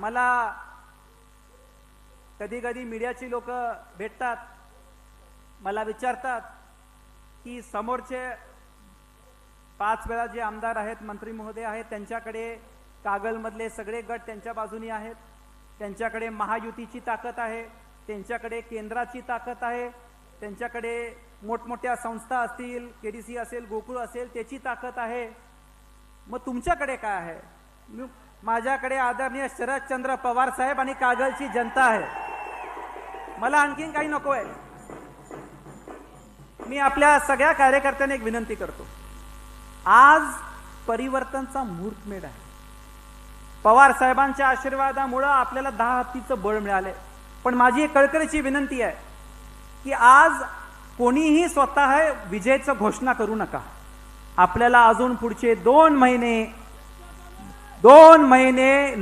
मला कधी कधी मीडियाची लोक भेटतात, मला विचारतात की समोरचे 5 वेळा जे आमदार आहेत, मंत्री महोदय आहेत, त्यांच्याकडे कागलमधले सगळे गट त्यांच्या बाजूनी आहेत, त्यांच्याकडे महायुतीची ताकद आहे, त्यांच्याकडे केंद्राची ताकद आहे, त्यांच्याकडे मोठमोठ्या संस्था असतील, केडीसी असेल, गोकुळ असेल, त्याची ताकद आहे. मग तुमच्याकडे काय आहे? माझ्याकडे आदरणीय शरदचंद्र पवार साहेब आणि कागलची जनता आहे. मला आणखीन काही नको आहे. मी आपल्या सगळ्या कार्यकर्त्यांना एक विनंती करतो, आज परिवर्तनचा मुहूर्तमेढ आहे. पवार साहेबांच्या आशीर्वादामुळे आपल्याला 10 हत्तीचं बळ मिळालंय. पण माझी एक कळकळीची विनंती आहे की आज कोणीही स्वतः विजयाची घोषणा करू नका. आपल्याला अजून पुढचे 2 महिने